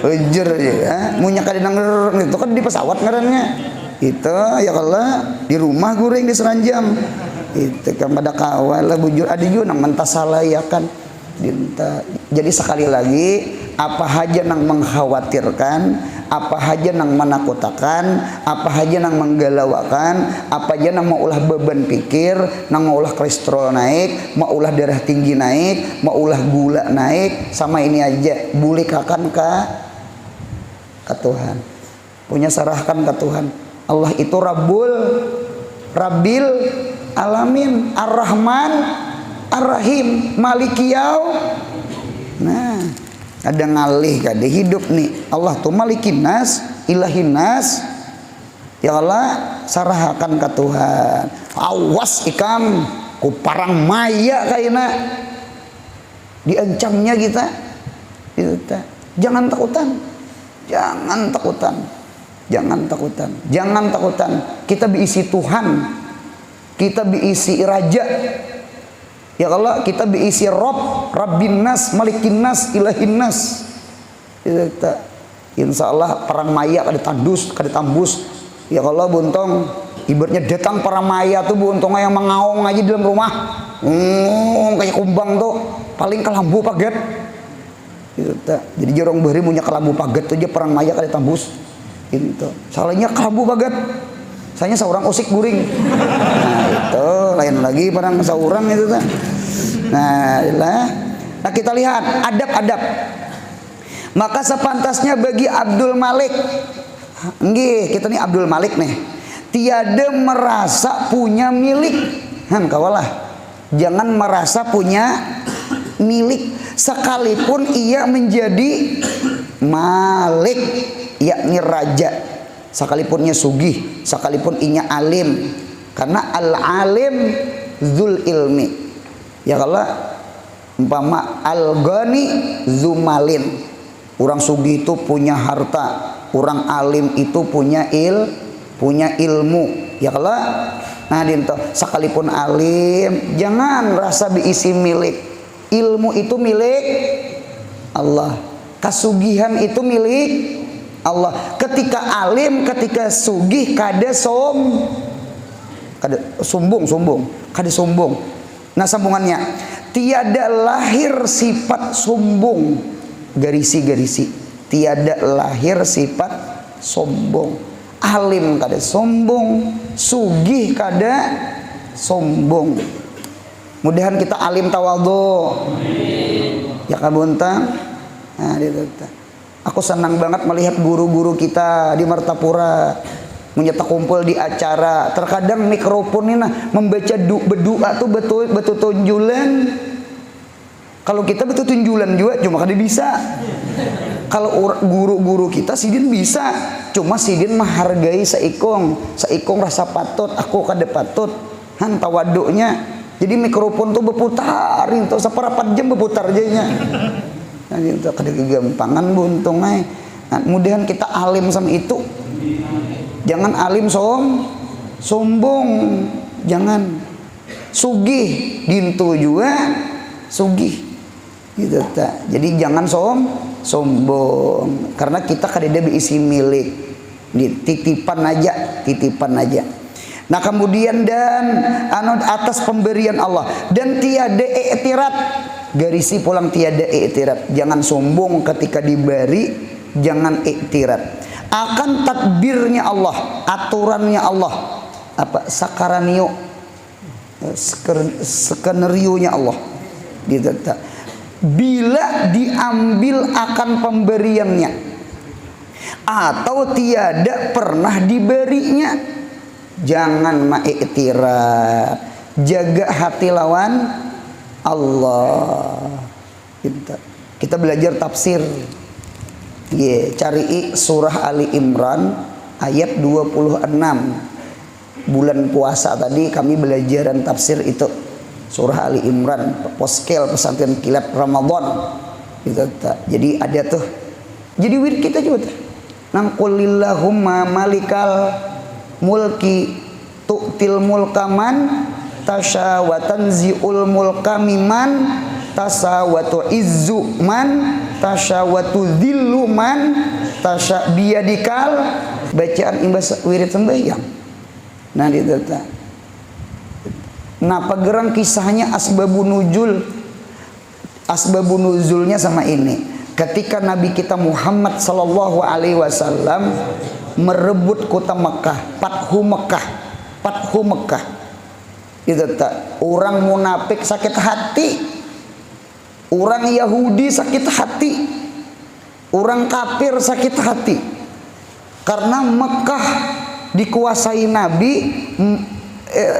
Bujur ya. Mun kada denger itu kan di pesawat ngarannya. Itu ya kalau di rumah goreng di seranjam. Itu kan pada kawal lah bujur ada juga nang mentah salah ya kan. Jadi sekali lagi apa haja nang mengkhawatirkan, apa haja nang menakutkan, apa haja nang menggalawakan, apa aja nang mau ulah beban pikir, nang mau ulah kolesterol naik, mau ulah darah tinggi naik, mau ulah gula naik, sama ini aja bulikakan ke Tuhan. Punya serahkan ke Tuhan. Allah itu Rabbil Alamin, Ar-Rahman, Ar-Rahim, Malikiyau. Nah, ada ngalih kada hidup nih. Allah tuh Malikin Nas, Ilahin Nas. Ya Allah, sarahakan ke Tuhan. Awas ikam ku parang maya kaina. Diancamnya kita. Jangan takutan. Jangan takutan. Kita diisi Tuhan. Kita diisi Raja. Ya Allah, kita diisi Rob, Rabbin Nas, Malikin Nas, Ilahin Nas. Insya Allah perang maya kada tambus. Ya Allah buntong, ibaratnya datang perang maya tuh buntongnya yang mengaung aja di dalam rumah. Kayak kumbang tuh, paling kelambu paget. Jadi jorong beri punya kelambu paget tuh aja perang maya kada tambus. Itu. Salahnya kelambu paget. Saya seorang usik guring. Nah itu lain lagi perang seorang itu tuh. Nah kita lihat adab-adab. Maka sepantasnya bagi Abdul Malik, kita nih Abdul Malik nih, tiada merasa punya milik. Kawalah, jangan merasa punya milik sekalipun ia menjadi Malik, yakni raja, sekalipunnya sugih, sekalipun inya alim, karena al-alim zul ilmi. Ya kalau umpama al-ghani zumalin, orang sugih itu punya harta, orang alim itu punya ilmu. Ya kalau nah dinto sekalipun alim jangan rasa diisi milik. Ilmu itu milik Allah, kasugihan itu milik Allah. Ketika alim, ketika sugih kada sombong. Nah sambungannya, tiada lahir sifat sombong, garisi. Tiada lahir sifat sombong. Alim kada sombong, sugih kada sombong. Mudahan kita alim tawadhu. Ya kabuntang. Nah, aku senang banget melihat guru-guru kita di Martapura menyata kumpul di acara. Terkadang mikrofon ini membaca berdoa tuh betul tunjulan. Kalau kita betul tunjulan juga cuma kada bisa. Kalau guru-guru kita sidin bisa, cuma sidin menghargai seikong rasa patut, aku kada patut. Tawaduknya. Jadi mikrofon tuh berputar itu seperempat jam berputar jadinya. Nah, itu kada kegampangan buntung ay. Nah, mudahan kita alim sama itu. Jangan alim sombong, jangan sugih dintu juga sugih gitu ta. Jadi jangan sombong karena kita kadeda diisi milik, titipan aja. Nah kemudian dan atas pemberian Allah dan tiada i'tirat, garisi pulang tiada i'tirat. Jangan sombong ketika diberi, jangan i'tirat akan takdirnya Allah, aturannya Allah, apa sakaranio, skenario-nya Allah. Bila diambil akan pemberiannya atau tiada pernah diberinya, jangan ma'iktirat. Jaga hati lawan Allah. Kita belajar tafsir. Cari surah Ali Imran ayat 26. Bulan puasa tadi kami belajaran tafsir itu. Surah Ali Imran, poskel pesantren kilat Ramadan. Jadi ada tuh. Jadi wirid kita juga tuh. nang qulillahumma malikal mulki tu'til mulka man tasya wa tanzi'ul mulka miman tasya wa tu'izzu man tasya wa tudzillu man tasya biyadikal, bacaan imbas wirid sembahyang. Nah itu ta. Nah pagerang kisahnya asbabun nuzulnya sama ini. Ketika Nabi kita Muhammad sallallahu alaihi wasallam merebut kota Mekah, Fathu Mekah. Itu tak, orang munafik sakit hati, orang Yahudi sakit hati, orang kafir sakit hati, karena Mekah dikuasai Nabi,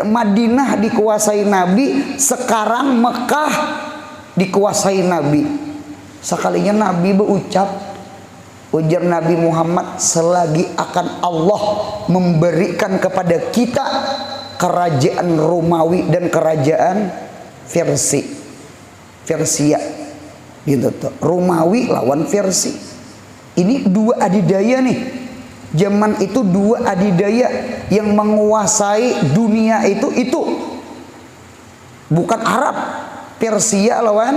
Madinah dikuasai Nabi, sekarang Mekah dikuasai Nabi. Sekalinya Nabi berucap, ujar Nabi Muhammad, selagi akan Allah memberikan kepada kita kerajaan Romawi dan kerajaan Persia gitu tuh. Romawi lawan Persia. Ini dua adidaya nih. Zaman itu dua adidaya yang menguasai dunia itu bukan Arab. Persia lawan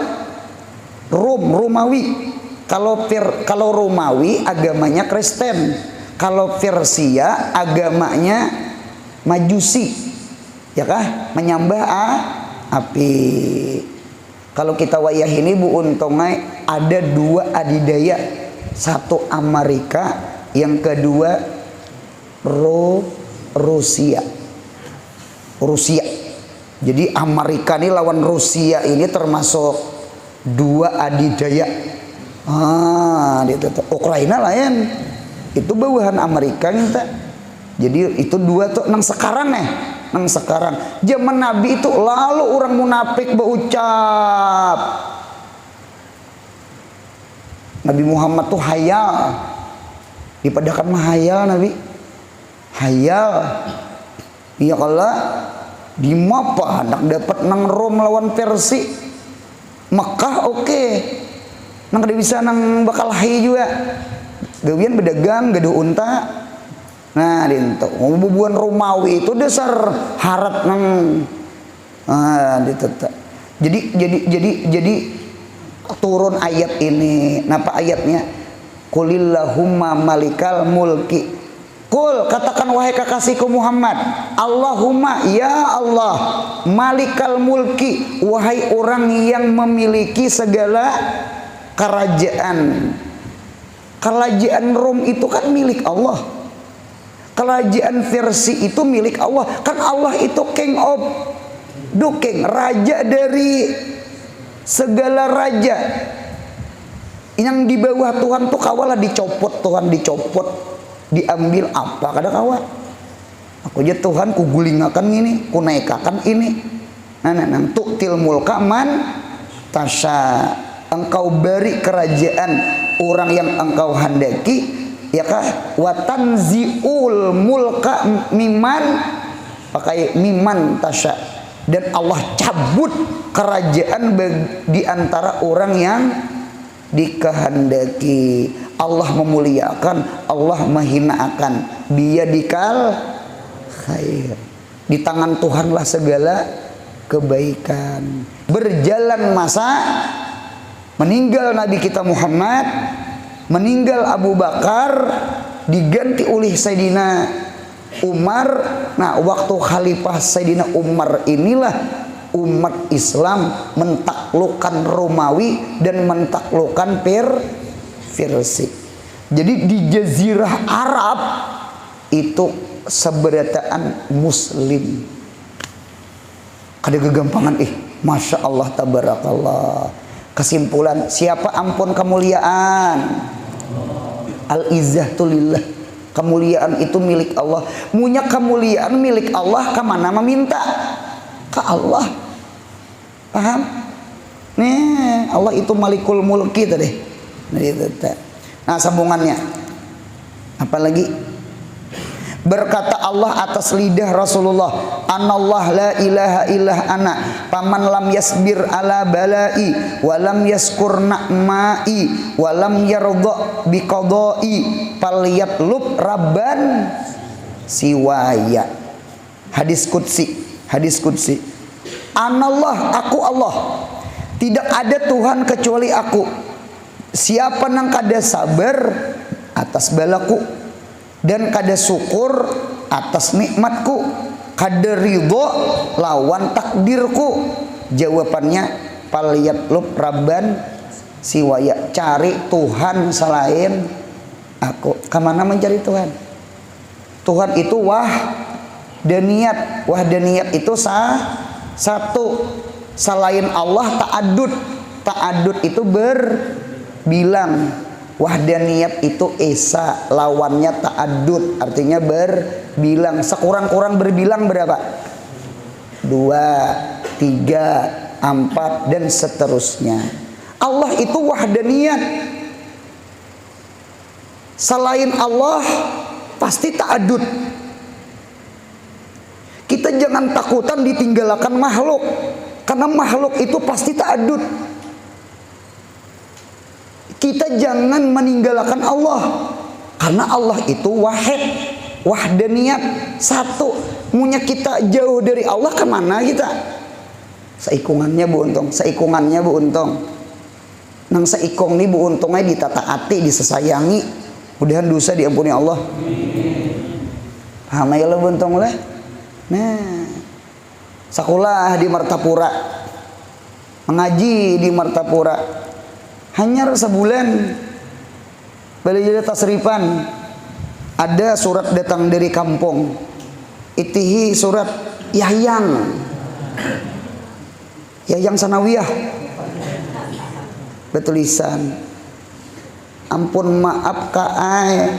Romawi. Kalau Romawi agamanya Kristen, kalau Persia agamanya Majusi, ya kah? Menyembah api. Kalau kita wayah ini Bu Untongai ada dua adidaya, satu Amerika, yang kedua Rusia. Jadi Amerika ini lawan Rusia ini termasuk dua adidaya. Ukraina lain, itu bawahan Amerika kita. Jadi itu dua tuh nang sekarang zaman Nabi itu lalu orang munafik berucap, Nabi Muhammad tuh hayal, dipadakan mah hayal Nabi, hayal. Iya kalau di mapa nak dapat nang Rom lawan Persia, Mekah oke. Nang kada bisa nang bakal hai juga. Gawian berdagang gaduh unta. Nah, dinto. Bubuan Romawi itu dasar harat nang diteta. Jadi turun ayat ini. Napa ayatnya? Qulillahumma malikal mulki. Qul, katakan wahai kekasihku Muhammad, Allahumma ya Allah, malikal mulki, wahai orang yang memiliki segala kerajaan. Kerajaan Rom itu kan milik Allah. Kerajaan Persia itu milik Allah. Kan Allah itu king of the king, raja dari segala raja. Yang di bawah Tuhan tuh kawalah dicopot, Tuhan dicopot, diambil apa kada kawa. Aku aja Tuhan kugulingakan ini, kunaikakan ini. Nang tu'til mulka man tasya. Engkau beri kerajaan orang yang engkau handaki, ya kah? Wa tanzi'ul mulka miman, pakai miman tasya. Dan Allah cabut kerajaan di antara orang yang dikehendaki. Allah memuliakan, Allah menghinakan. Biyadikal khair. Di tangan Tuhanlah segala kebaikan. Berjalan masa, meninggal Nabi kita Muhammad, meninggal Abu Bakar, diganti oleh Sayyidina Umar. Nah, waktu khalifah Sayyidina Umar inilah umat Islam mentaklukkan Romawi dan mentaklukkan Persia. Jadi di Jazirah Arab itu seberataan Muslim. Kada kegampangan Masya Allah tabarakallah. Kesimpulan, siapa ampun kemuliaan? Al-izzah tulillah. Kemuliaan itu milik Allah. Munya kemuliaan milik Allah, kemana meminta? Ke Allah. Paham? Nih, Allah itu malikul mulki tadi. Nah, sambungannya. Apalagi? Berkata Allah atas lidah Rasulullah, "Anallah la ilaha illah ana, paman lam yasbir ala balai, wa lam yaskur na'mai, wa lam yardha biqadai, falyatlub rabban siwaya." Hadis qudsi, hadis qudsi. Anallah, aku Allah. Tidak ada Tuhan kecuali aku. Siapa nang kada sabar atas balaku, dan kada syukur atas nikmatku, kada ridho lawan takdirku. Jawabannya, falyatlub rabban siwaya, cari Tuhan selain aku. Kemana mencari Tuhan? Tuhan itu wahdaniyat. Wahdaniyat itu satu. Selain Allah ta'adud. Ta'adud itu berbilang. Wahdaniyat itu esa, lawannya ta'adud, artinya berbilang. Sekurang-kurang berbilang berapa? 2, 3, 4 dan seterusnya. Allah itu wahdaniyat. Selain Allah pasti ta'adud. Kita jangan takutan ditinggalkan makhluk, karena makhluk itu pasti ta'adud. Kita jangan meninggalkan Allah, karena Allah itu wahid, wahdaniyat, satu. Munya kita jauh dari Allah, kemana kita? Seikungannya Bu Untung, seikungannya Bu Untung. Nang seikung nih Bu Untungnya ditata hati, disesayangi, mudahan dosa diampuni Allah. Paham ya lo Bu Untung lah? Nah, sekolah di Martapura, mengaji di Martapura. Hanya sebulan belajar tasrifan, ada surat datang dari kampung, itihi surat Yahyang Sanawiyah, bertulisan, ampun maaf kaai,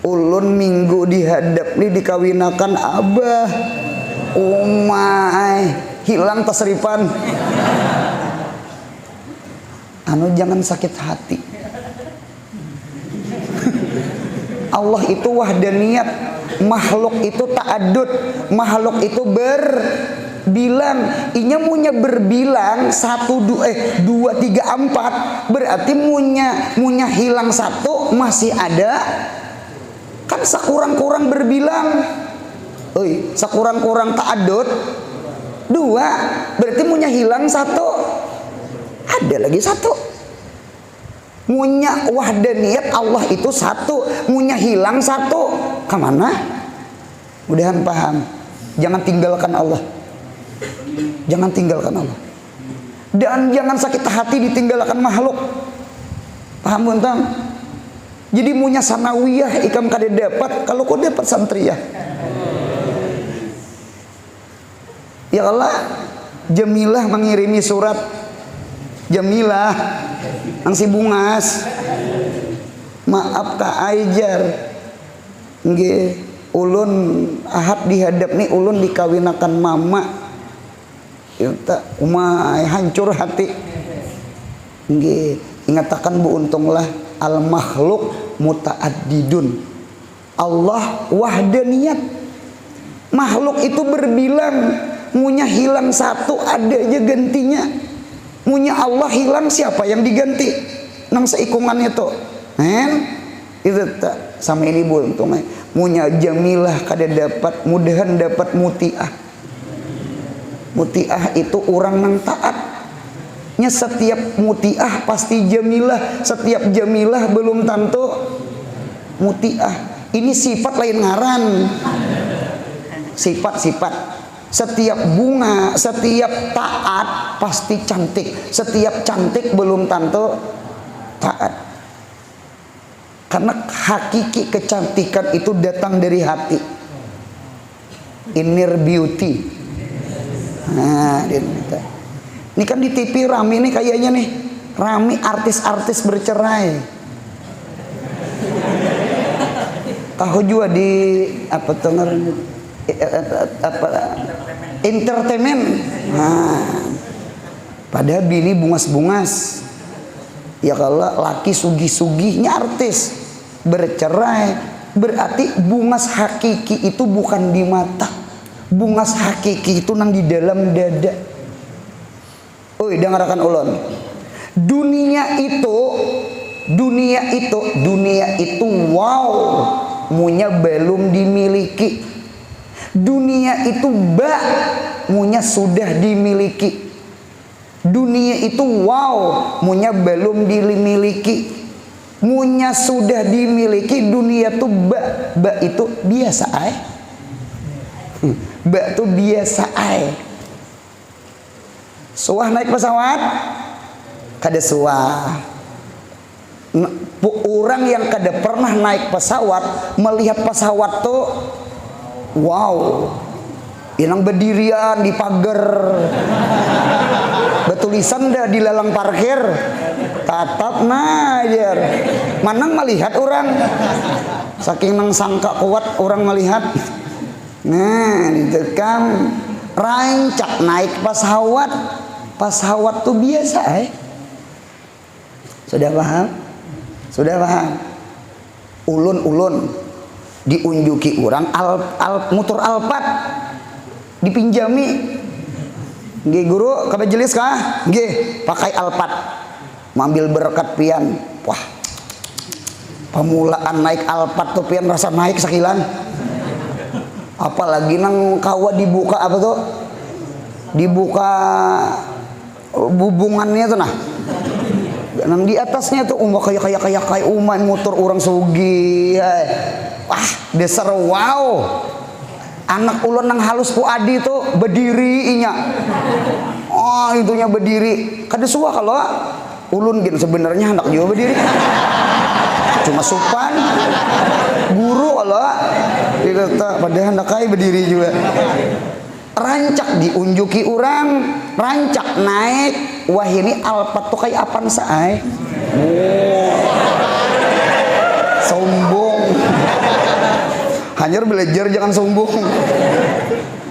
ulun minggu dihadap ni dikawinakan abah umai, hilang tasrifan. Jangan sakit hati. Allah itu wahdaniyat, makhluk itu ta'adud, makhluk itu berbilang. Inya munya berbilang 1, 2, 3, 4, berarti munya hilang 1 masih ada. Kan sekurang-kurang berbilang. Sekurang-kurang ta'adud 2, berarti munya hilang 1. Ada lagi 1. Munya wahdaniyat Allah itu 1, munya hilang 1. Kemana? Mudahan paham. Jangan tinggalkan Allah. Jangan tinggalkan Allah. Dan jangan sakit hati ditinggalkan makhluk. Paham Buntang? Jadi munya sanawiyah ikam kada dapat, kalau kau dapat santriyah. Ya Allah, Jamilah mengirimi surat. Jamilah ang si Bungas, maaf ka Aijar, nggih ulun ahad dihadap nih, ulun dikawinakan mama, kita umay hancur hati, nggih ingatakan Bu Untunglah, al makhluk muta'addidun, Allah wahdaniyat, makhluk itu berbilang, munya hilang 1 ada aja gantinya. Munya Allah hilang, siapa yang diganti? Nang seikungannya tuh. Itu tak sama ini Bu Untungnya. Munya Jamilah kada dapat, mudahan dapat Mutiah. Mutiah itu orang nang taat. Nya setiap Mutiah pasti Jamilah, setiap Jamilah belum tentu Mutiah. Ini sifat lain ngaran. Sifat-sifat. Setiap bunga, setiap taat pasti cantik. Setiap cantik belum tentu taat. Karena hakiki kecantikan itu datang dari hati. Inner beauty. Nah, ini kan di TV rame nih kayaknya nih. Rame artis-artis bercerai. Tahu juga di apa tuh entertainment. Padahal bini bungas-bungas. Ya kalau laki sugih-sugihnya artis bercerai, berarti bungas hakiki itu bukan di mata. Bungas hakiki itu nang di dalam dada. Oi, dengarkan ulun. Dunia itu wow, munya belum dimiliki. Dunia itu munya sudah dimiliki. Dunia itu wow, munya belum dimiliki. Munya sudah dimiliki. Dunia tuh itu biasa ay. Tuh biasa ay. Suah naik pesawat kada suah. Orang yang kada pernah naik pesawat melihat pesawat tuh wow, yang berdirian di pagar, betulisan dah di lalang parkir, tatap najar, manang melihat orang, saking nang sangka kuat orang melihat, nah ditekan, rancak naik pesawat tuh biasa, sudah paham? Sudah paham? Ulun diunjuki orang motor Alphard dipinjami. Nggih guru, kada jelas kah? Nggih, pakai Alphard. Mambil berkat pian. Wah. Pemulaan naik Alphard tuh pian rasa naik sakilan. Apalagi nang kawa dibuka apa tuh? Dibuka hubungannya tuh nah. Nang di atasnya tuh kayak uman motor orang sugi. Wah, dasar wow. Anak ulun nang halus ku adi tuh berdiri inya. Oh, itunya berdiri. Kada suah kalau ulun gin sebenarnya anak juga berdiri. Cuma supan. Guru kalau padahal anak kai berdiri juga. Rancak diunjuki orang, rancak naik. Wah, ini Alphard tuh kayak apaan saay? Sombong. Hanyar belajar jangan sombong.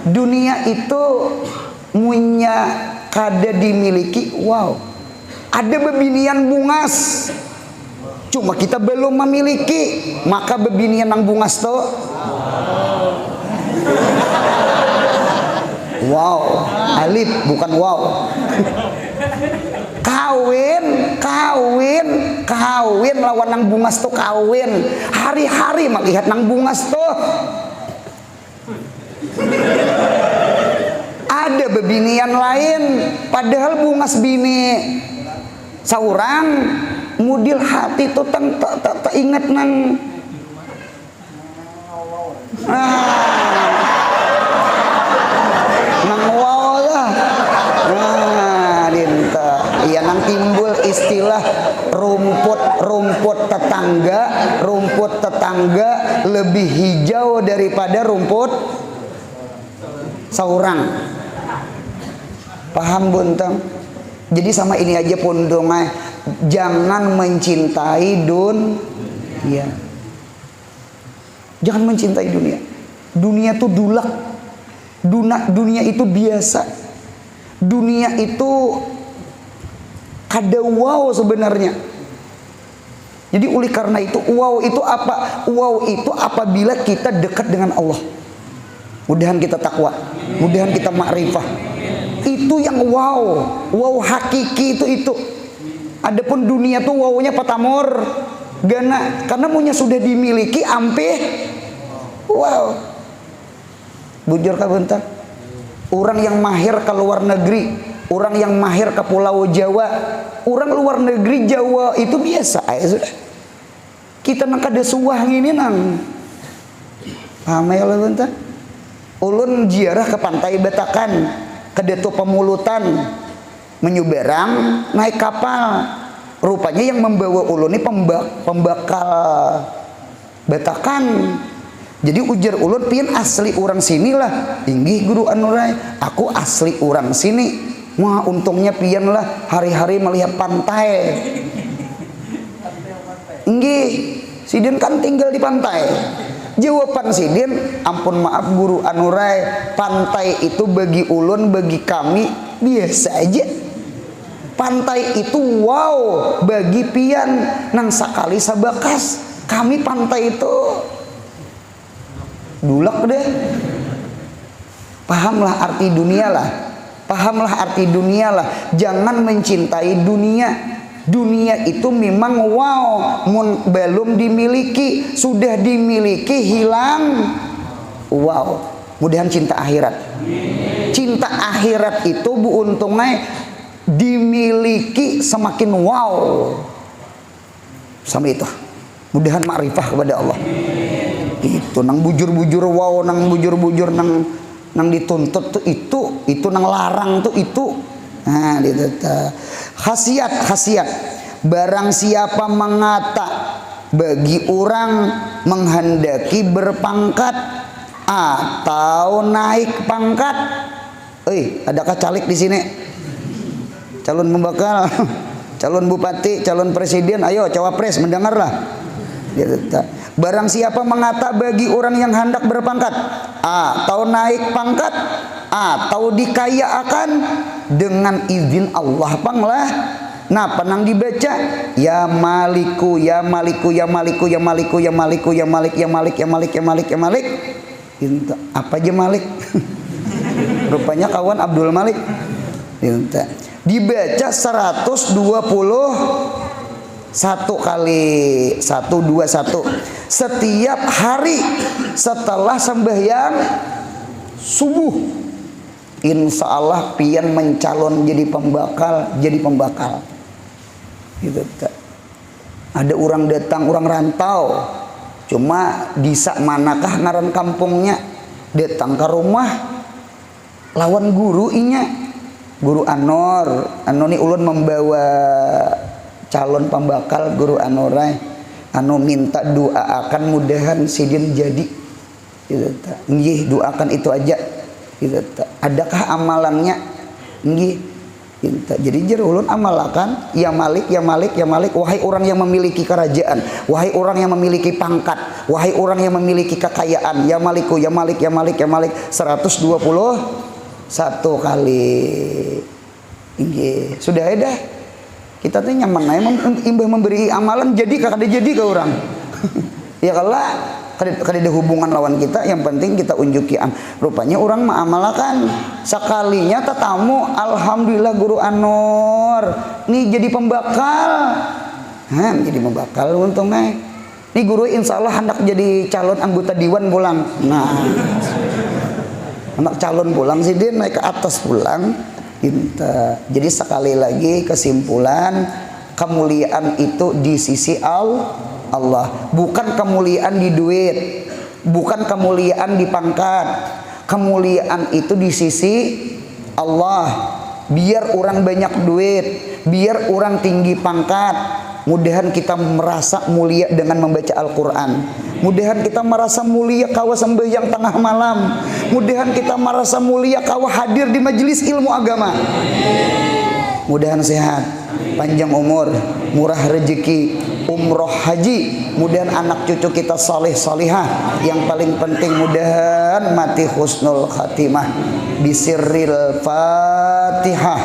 Dunia itu munya kada dimiliki. Wow. Ada bebinian bungas. Cuma kita belum memiliki. Maka bebinian nang bungas tuh wow, alif bukan wow. Kawin lawan nang bungas tuh kawin. Hari-hari melihat nang bungas tuh. Ada bebinian lain, padahal bungas bini saurang mudil hati tuh tak ingat nang. Iya nang timbul istilah rumput tetangga lebih hijau daripada rumput saurang. Paham buntang? Jadi sama ini aja pundungai, jangan mencintai dunia. Jangan mencintai dunia. Dunia itu dulak. Dunia itu biasa. Dunia itu kada wow sebenarnya. Jadi oleh karena itu wow itu apa? Wow itu apabila kita dekat dengan Allah. Mudahan kita takwa, mudahan kita makrifah. Itu yang wow, wow hakiki itu. Adapun dunia tuh wownya patamor, gana karena punya sudah dimiliki ampe wow. Bujur ka bentar. Orang yang mahir ke luar negeri, orang yang mahir ke Pulau Jawa, orang luar negeri Jawa itu biasa ya sudah. Kita nang kada suah ngini nang. Paham ya lo bentar? Ulun ziarah ke pantai Batakan, ke Detu Pemulutan, menyuberang naik kapal. Rupanya yang membawa ulun ini pembakal Batakan. Jadi ujar ulun pian asli orang sini lah. Inggih guru anurai, aku asli orang sini. Wah untungnya pian lah hari-hari melihat pantai. Inggih, sidin kan tinggal di pantai. Jawaban sidin, ampun maaf guru anurai, pantai itu bagi ulun, bagi kami biasa aja. Pantai itu wow bagi pian nang sakali sabakas. Kami pantai itu dulek deh. Pahamlah arti dunia lah. Pahamlah arti dunia lah. Jangan mencintai dunia. Dunia itu memang wow, belum dimiliki, sudah dimiliki hilang. Wow, mudahan cinta akhirat. Cinta akhirat itu bu untungnya dimiliki semakin wow. Sama itu. Mudahan makrifah kepada Allah. Itu nang bujur-bujur wow, nang bujur-bujur nang dituntut tuh itu nang larang tuh itu. Nah, itu khasiat. Barang siapa mengata bagi orang menghendaki berpangkat atau naik pangkat. Adakah caleg di sini? Calon pembakal, calon bupati, calon presiden, ayo cawapres mendengarlah. Barang siapa mengata bagi orang yang hendak berpangkat atau naik pangkat atau dikayakan dengan izin Allah panglah. Nah, penang dibaca ya maliku ya maliku ya maliku ya maliku ya maliku ya malik ya malik ya malik ya malik ya malik. Apa aja Malik? Rupanya kawan Abdul Malik. Dibaca 121 kali 121 setiap hari setelah sembahyang subuh. Insya Allah pian mencalon jadi pembakal. Gitu. Ada orang datang, orang rantau, cuma disak manakah ngaran kampungnya, datang ke rumah lawan guru inya, guru Anor ni ulun membawa calon pembakal guru Anorai anu minta doa akan mudahan sidin jadi. Gitu. Nggih, doakan itu aja. Gitu. Adakah amalannya? Nggih. Jadi ulun amalakan ya Malik ya Malik ya Malik, wahai orang yang memiliki kerajaan, wahai orang yang memiliki pangkat, wahai orang yang memiliki kekayaan, ya Maliku ya Malik ya Malik ya Malik 121 kali. Nggih, sudah ada. Kita tuh nyaman aja imbah memberi amalan jadi kada jadi ke orang. Ya kalau kada hubungan lawan kita, yang penting kita unjukian. Rupanya orang mengamalkan sekalinya tetamu, alhamdulillah guru Anor nih jadi pembakal. Jadi pembakal untungnya. Nih guru insya Allah hendak jadi calon anggota dewan pulang. Nah, anak calon pulang sih dia naik ke atas pulang. Jadi sekali lagi kesimpulan, kemuliaan itu di sisi Allah, bukan kemuliaan di duit, bukan kemuliaan di pangkat. Kemuliaan itu di sisi Allah. Biar orang banyak duit, biar orang tinggi pangkat, mudahan kita merasa mulia dengan membaca Al-Quran. Mudahan kita merasa mulia kawa sembahyang tengah malam. Mudahan kita merasa mulia kawa hadir di majelis ilmu agama. Mudahan sehat, panjang umur, murah rezeki, umroh haji. Mudahan anak cucu kita saleh salihah. Yang paling penting mudahan mati husnul khatimah. Bisirril Fatihah.